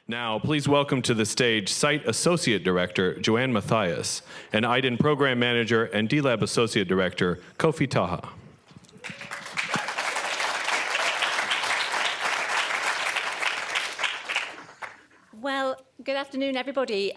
Now, please welcome to the stage Site Associate Director, Joanne Mathias, and IDEN Program Manager and DLab Associate Director, Kofi Taha. Well, good afternoon, everybody.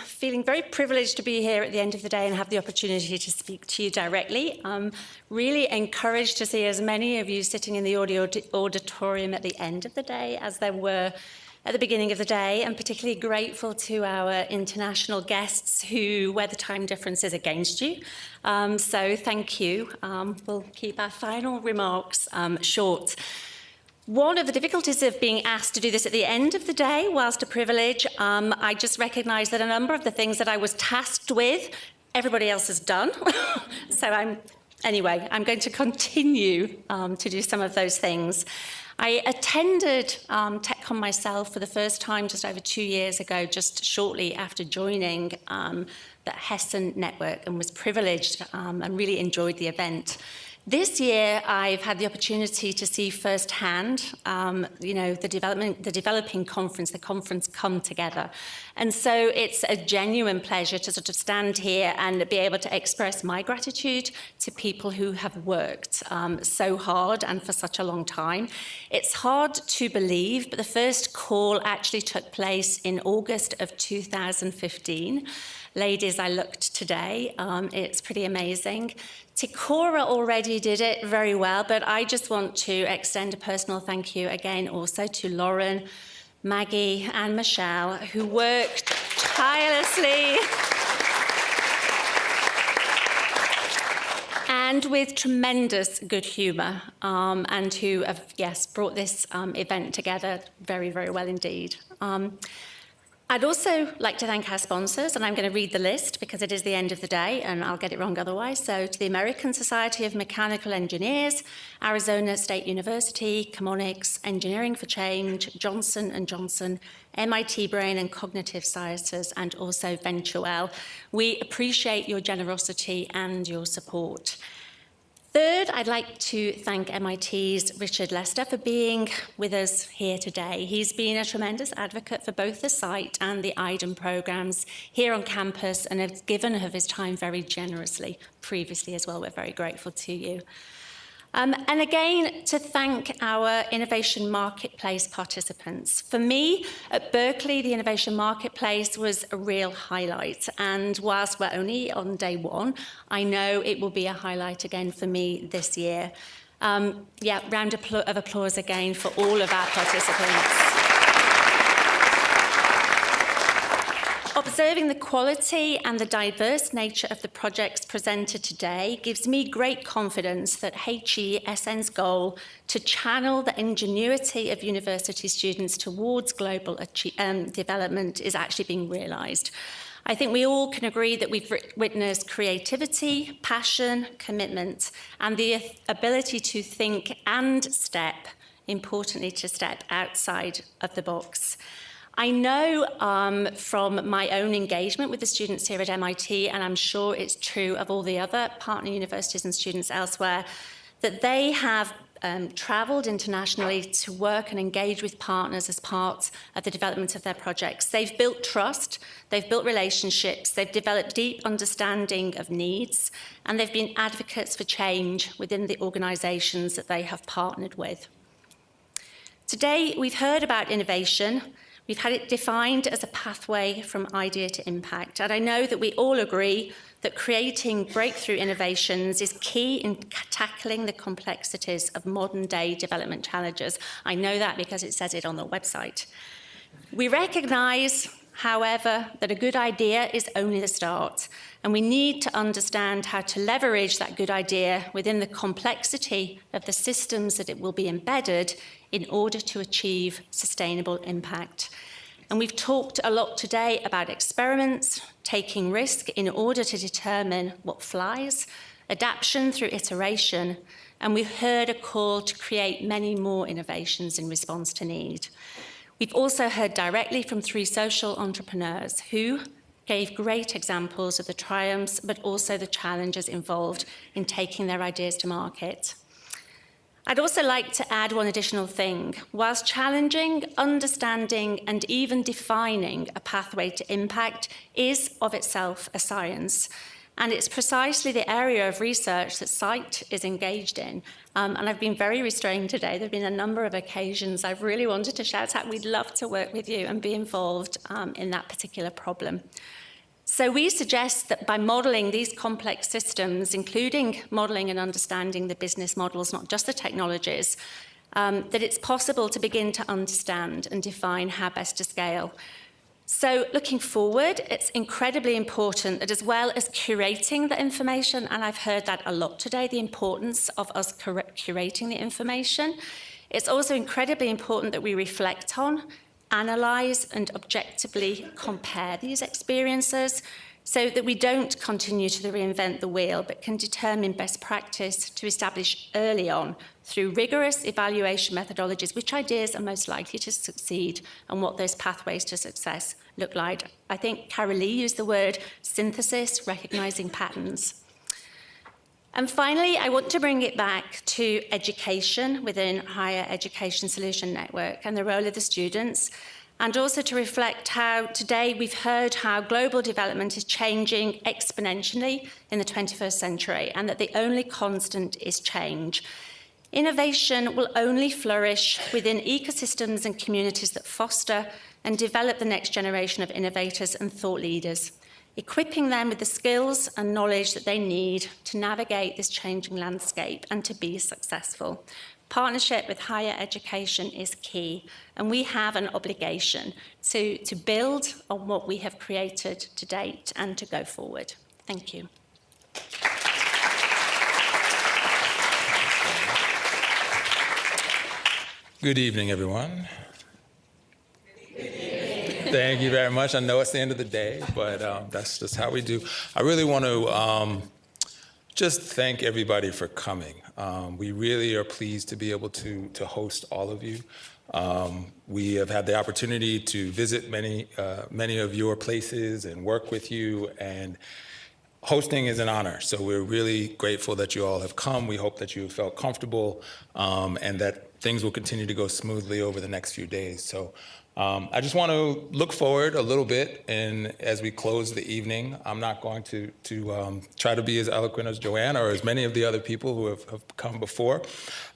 Feeling very privileged to be here at the end of the day and have the opportunity to speak to you directly. Really encouraged to see as many of you sitting in the auditorium at the end of the day as there were at the beginning of the day, and particularly grateful to our international guests where the time difference is against you. So thank you. We'll keep our final remarks short. One of the difficulties of being asked to do this at the end of the day, whilst a privilege, I just recognise that a number of the things that I was tasked with, everybody else has done. So I'm going to continue to do some of those things. I attended TechCon myself for the first time just over 2 years ago, just shortly after joining the HESN network, and was privileged and really enjoyed the event. This year, I've had the opportunity to see firsthand, the developing conference, the conference come together. And so it's a genuine pleasure to sort of stand here and be able to express my gratitude to people who have worked so hard and for such a long time. It's hard to believe, but the first call actually took place in August of 2015. Ladies, I looked today. It's pretty amazing. Tikora already did it very well, but I just want to extend a personal thank you again also to Lauren, Maggie, and Michelle, who worked tirelessly and with tremendous good humour, and who have, brought this event together very, very well indeed. I'd also like to thank our sponsors, and I'm going to read the list because it is the end of the day and I'll get it wrong otherwise. So to the American Society of Mechanical Engineers, Arizona State University, Chemonics, Engineering for Change, Johnson & Johnson, MIT Brain and Cognitive Sciences, and also VentureWell. We appreciate your generosity and your support. Third, I'd like to thank MIT's Richard Lester for being with us here today. He's been a tremendous advocate for both the site and the IDEN programs here on campus, and has given of his time very generously previously as well. We're very grateful to you. And again, to thank our Innovation Marketplace participants. For me, at Berkeley, the Innovation Marketplace was a real highlight. And whilst we're only on day one, I know it will be a highlight again for me this year. Round of applause again for all of our participants. Observing the quality and the diverse nature of the projects presented today gives me great confidence that HESN's goal to channel the ingenuity of university students towards global development is actually being realised. I think we all can agree that we've witnessed creativity, passion, commitment, and the ability to think and importantly to step outside of the box. I know from my own engagement with the students here at MIT, and I'm sure it's true of all the other partner universities and students elsewhere, that they have travelled internationally to work and engage with partners as part of the development of their projects. They've built trust, they've built relationships, they've developed deep understanding of needs, and they've been advocates for change within the organisations that they have partnered with. Today, we've heard about innovation. We've had it defined as a pathway from idea to impact. And I know that we all agree that creating breakthrough innovations is key in tackling the complexities of modern day development challenges. I know that because it says it on the website. We recognise, however, that a good idea is only the start, and we need to understand how to leverage that good idea within the complexity of the systems that it will be embedded in order to achieve sustainable impact. And we've talked a lot today about experiments, taking risk in order to determine what flies, adaptation through iteration, and we've heard a call to create many more innovations in response to need. We've also heard directly from 3 social entrepreneurs who gave great examples of the triumphs, but also the challenges involved in taking their ideas to market. I'd also like to add one additional thing. Whilst challenging, understanding, and even defining a pathway to impact is of itself a science. And it's precisely the area of research that SITE is engaged in. And I've been very restrained today. There have been a number of occasions I've really wanted to shout out, we'd love to work with you and be involved in that particular problem. So we suggest that by modelling these complex systems, including modelling and understanding the business models, not just the technologies, that it's possible to begin to understand and define how best to scale. So looking forward, it's incredibly important that as well as curating the information, and I've heard that a lot today, the importance of us curating the information, it's also incredibly important that we reflect on, analyse and objectively compare these experiences so that we don't continue to reinvent the wheel but can determine best practice to establish early on through rigorous evaluation methodologies which ideas are most likely to succeed and what those pathways to success look like. I think Carol Lee used the word synthesis, recognising patterns. And finally, I want to bring it back to education within Higher Education Solution Network and the role of the students, and also to reflect how today we've heard how global development is changing exponentially in the 21st century and that the only constant is change. Innovation will only flourish within ecosystems and communities that foster and develop the next generation of innovators and thought leaders, equipping them with the skills and knowledge that they need to navigate this changing landscape and to be successful. Partnership with higher education is key, and we have an obligation to build on what we have created to date and to go forward. Thank you. Good evening, everyone. Thank you very much. I know it's the end of the day, but that's just how we do. I really want to just thank everybody for coming. We really are pleased to be able to host all of you. We have had the opportunity to visit many of your places and work with you, and hosting is an honor. So we're really grateful that you all have come. We hope that you felt comfortable and that things will continue to go smoothly over the next few days. So I just want to look forward a little bit, and as we close the evening, I'm not going to try to be as eloquent as Joanne or as many of the other people who have come before.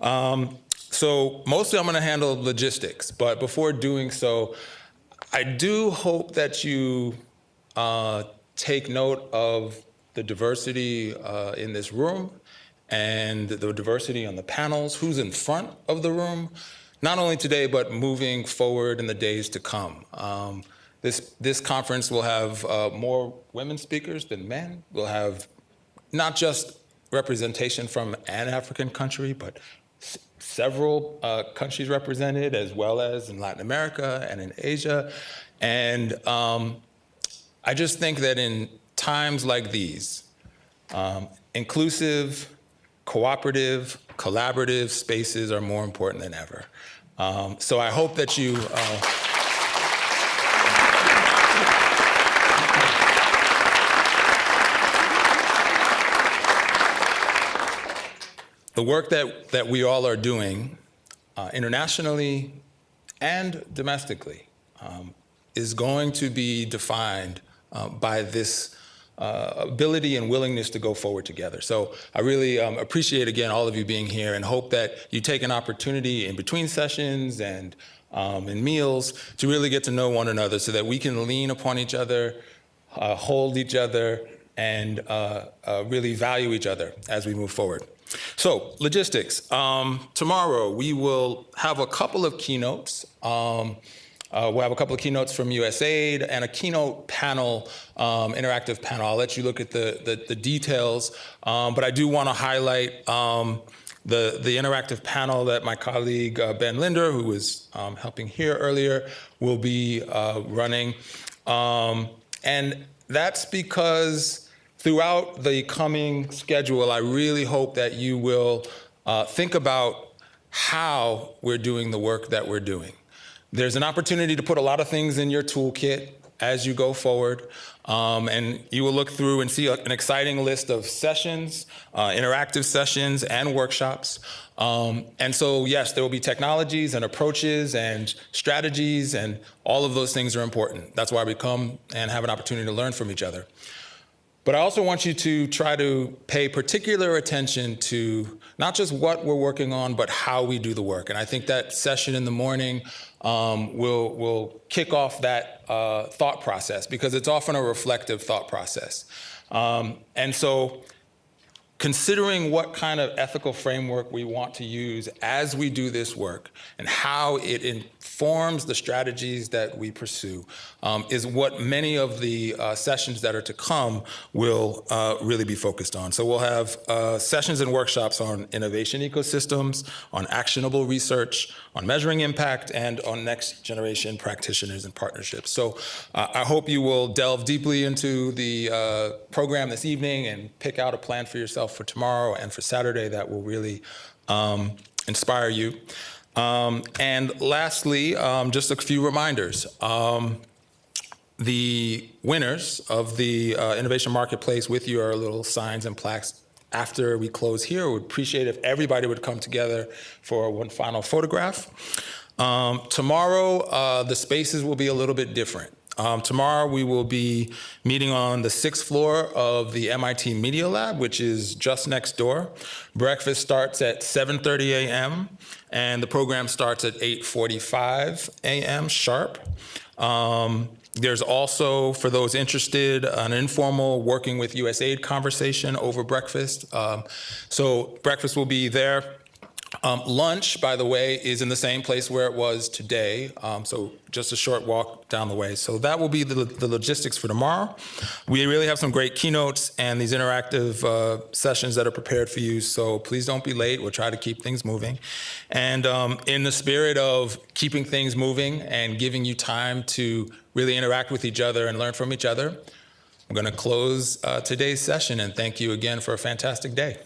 So mostly I'm going to handle logistics, but before doing so, I do hope that you take note of the diversity in this room and the diversity on the panels, who's in front of the room, not only today, but moving forward in the days to come. This conference will have more women speakers than men. We'll have not just representation from an African country, but several countries represented, as well as in Latin America and in Asia. And I just think that in times like these, inclusive, cooperative, collaborative spaces are more important than ever. So I hope that you the work that we all are doing internationally and domestically is going to be defined by this ability and willingness to go forward together. So I really appreciate, again, all of you being here, and hope that you take an opportunity in between sessions and in meals to really get to know one another so that we can lean upon each other, hold each other, and really value each other as we move forward. So logistics. Tomorrow we will have a couple of keynotes. We'll have a couple of keynotes from USAID and a keynote panel, interactive panel. I'll let you look at the details, but I do want to highlight the interactive panel that my colleague Ben Linder, who was helping here earlier, will be running. And that's because throughout the coming schedule, I really hope that you will think about how we're doing the work that we're doing. There's an opportunity to put a lot of things in your toolkit, as you go forward. And you will look through and see an exciting list of sessions, interactive sessions and workshops. And so, yes, there will be technologies and approaches and strategies, and all of those things are important. That's why we come and have an opportunity to learn from each other. But I also want you to try to pay particular attention to not just what we're working on, but how we do the work. And I think that session in the morning will kick off that thought process, because it's often a reflective thought process. And so considering what kind of ethical framework we want to use as we do this work and how it informs the strategies that we pursue is what many of the sessions that are to come will really be focused on. So we'll have sessions and workshops on innovation ecosystems, on actionable research, on measuring impact, and on next generation practitioners and partnerships. So I hope you will delve deeply into the program this evening and pick out a plan for yourself for tomorrow and for Saturday that will really inspire you. And lastly, just a few reminders. The winners of the Innovation Marketplace with your little signs and plaques after we close here, would appreciate if everybody would come together for one final photograph. Tomorrow, the spaces will be a little bit different. Tomorrow we will be meeting on the 6th floor of the MIT Media Lab, which is just next door. Breakfast starts at 7:30 a.m. and the program starts at 8:45 a.m. sharp. There's also, for those interested, an informal working with USAID conversation over breakfast. So breakfast will be there. Lunch, by the way, is in the same place where it was today, so just a short walk down the way. So that will be the logistics for tomorrow. We really have some great keynotes and these interactive sessions that are prepared for you, so please don't be late. We'll try to keep things moving. And in the spirit of keeping things moving and giving you time to really interact with each other and learn from each other, I'm going to close today's session and thank you again for a fantastic day.